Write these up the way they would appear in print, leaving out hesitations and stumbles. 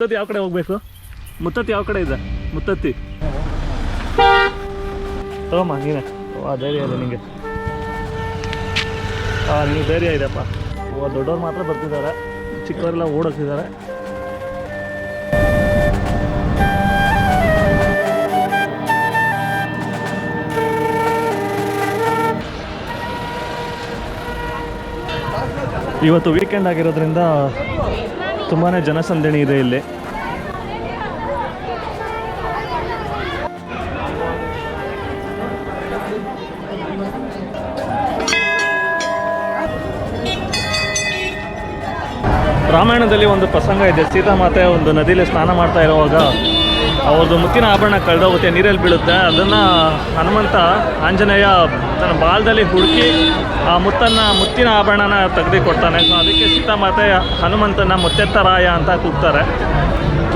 ಮುತ್ತತ್ತಿ ಯಾವ ಕಡೆ ಹೋಗ್ಬೇಕು? ಮುತ್ತತ್ತಿ ಯಾವ ಕಡೆ ಇದೆ? ಮುತ್ತತ್ತಿ ತಗೋಮ್ಮ ನೀನೆ. ಧೈರ್ಯ ಇದೆ ನಿಮಗೆ. ನೀವು ಧೈರ್ಯ ಇದೆಯಪ್ಪ. ದೊಡ್ಡವ್ರು ಮಾತ್ರ ಬರ್ತಿದ್ದಾರೆ, ಚಿಕ್ಕವರೆಲ್ಲ ಓಡೋಗ್ತಿದ್ದಾರೆ. ಇವತ್ತು ವೀಕೆಂಡ್ ಆಗಿರೋದ್ರಿಂದ ತುಂಬಾ ಜನಸಂದಣಿ ಇದೆ ಇಲ್ಲಿ. ರಾಮಾಯಣದಲ್ಲಿ ಒಂದು ಪ್ರಸಂಗ ಇದೆ. ಸೀತಾಮಾತೆ ಒಂದು ನದಿಯಲ್ಲಿ ಸ್ನಾನ ಮಾಡ್ತಾ ಇರುವಾಗ ಅವ್ರದ್ದು ಮುತ್ತಿನ ಆಭರಣ ಕಳೆದೋಗುತ್ತೆ, ನೀರಲ್ಲಿ ಬೀಳುತ್ತೆ. ಅದನ್ನು ಹನುಮಂತ ಆಂಜನೇಯ ತನ್ನ ಬಾಲದಲ್ಲಿ ಹುಡುಕಿ ಆ ಮುತ್ತಿನ ಆಭರಣನ ತೆಗೆದು ಕೊಡ್ತಾನೆ. ಸೊ ಅದಕ್ಕೆ ಸೀತಾಮಾತೆ ಹನುಮಂತನ ಮುತ್ತೆತ್ತರಾಯ ಅಂತ ಕೂಗ್ತಾರೆ.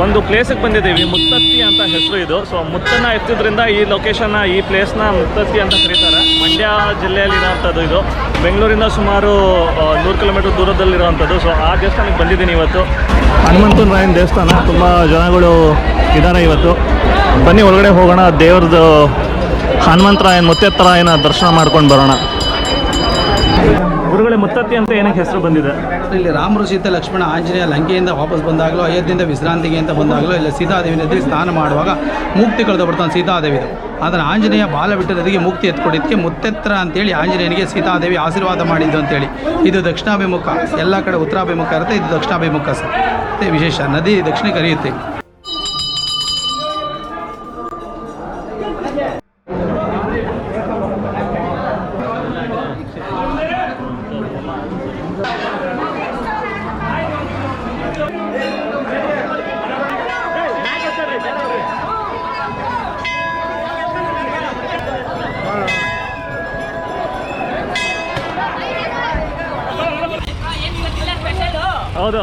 ಒಂದು ಪ್ಲೇಸಿಗೆ ಬಂದಿದ್ದೀವಿ, ಮುತ್ತತ್ತಿ ಅಂತ ಹೆಸರು ಇದು. ಸೊ ಮುತ್ತನ್ನು ಎತ್ತಿದ್ರಿಂದ ಈ ಲೊಕೇಶನ್ನ, ಈ ಪ್ಲೇಸ್ನ ಮುತ್ತತ್ತಿ ಅಂತ ಕರೀತಾರೆ. ಮಂಡ್ಯ ಜಿಲ್ಲೆಯಲ್ಲಿರೋವಂಥದ್ದು ಇದು. ಬೆಂಗಳೂರಿಂದ ಸುಮಾರು 100 ಕಿಲೋಮೀಟರ್ ದೂರದಲ್ಲಿರೋವಂಥದ್ದು. ಸೊ ಆ ದೇವಸ್ಥಾನಕ್ಕೆ ಬಂದಿದ್ದೀನಿ ಇವತ್ತು. ಹನುಮಂತನ ರಾಯನ ದೇವಸ್ಥಾನ. ತುಂಬ ಜನಗಳು ಇದ್ದಾರೆ ಇವತ್ತು. ಬನ್ನಿ ಒಳಗಡೆ ಹೋಗೋಣ. ದೇವ್ರದ್ದು ಹನುಮಂತರಾಯನ ಮುತ್ತೆತ್ತರಾಯನ ದರ್ಶನ ಮಾಡ್ಕೊಂಡು ಬರೋಣ. ಗುರುಗಳೇ, ಮುತ್ತತ್ತಿ ಅಂತ ಏನಕ್ಕೆ ಹೆಸರು ಬಂದಿದೆ? ಇಲ್ಲಿ ರಾಮರು, ಸೀತೆ, ಲಕ್ಷ್ಮಣ, ಆಂಜನೇಯ ಲಂಕೆಯಿಂದ ವಾಪಸ್ ಬಂದಾಗಲೂ, ಅಯೋಧ್ಯೆಯಿಂದ ವಿಶ್ರಾಂತಿಗೆ ಅಂತ ಬಂದಾಗಲೂ ಇಲ್ಲ ಸೀತಾದೇವಿ ನದಿಗೆ ಸ್ನಾನ ಮಾಡುವಾಗ ಮುಕ್ತಿ ಕಳೆದು ಬರ್ತಾನೆ ಸೀತಾದೇವಿದು. ಅದನ್ನು ಆಂಜನೇಯ ಬಾಲ ಬಿಟ್ಟು ನದಿಗೆ ಮುಕ್ತಿ ಎತ್ಕೊಡಿದ್ದಕ್ಕೆ ಮುತ್ತೆತ್ತರ ಅಂತೇಳಿ ಆಂಜನೇಯನಿಗೆ ಸೀತಾದೇವಿ ಆಶೀರ್ವಾದ ಮಾಡಿದ್ದು ಅಂತೇಳಿ. ಇದು ದಕ್ಷಿಣಾಭಿಮುಖ. ಎಲ್ಲ ಕಡೆ ಉತ್ತರಾಭಿಮುಖ ಇರುತ್ತೆ, ಇದು ದಕ್ಷಿಣಾಭಿಮುಖ ಸರ್. ಮತ್ತು ವಿಶೇಷ ನದಿ ದಕ್ಷಿಣಕ್ಕೆ ಹರಿಯುತ್ತೆ. ಹೌದು.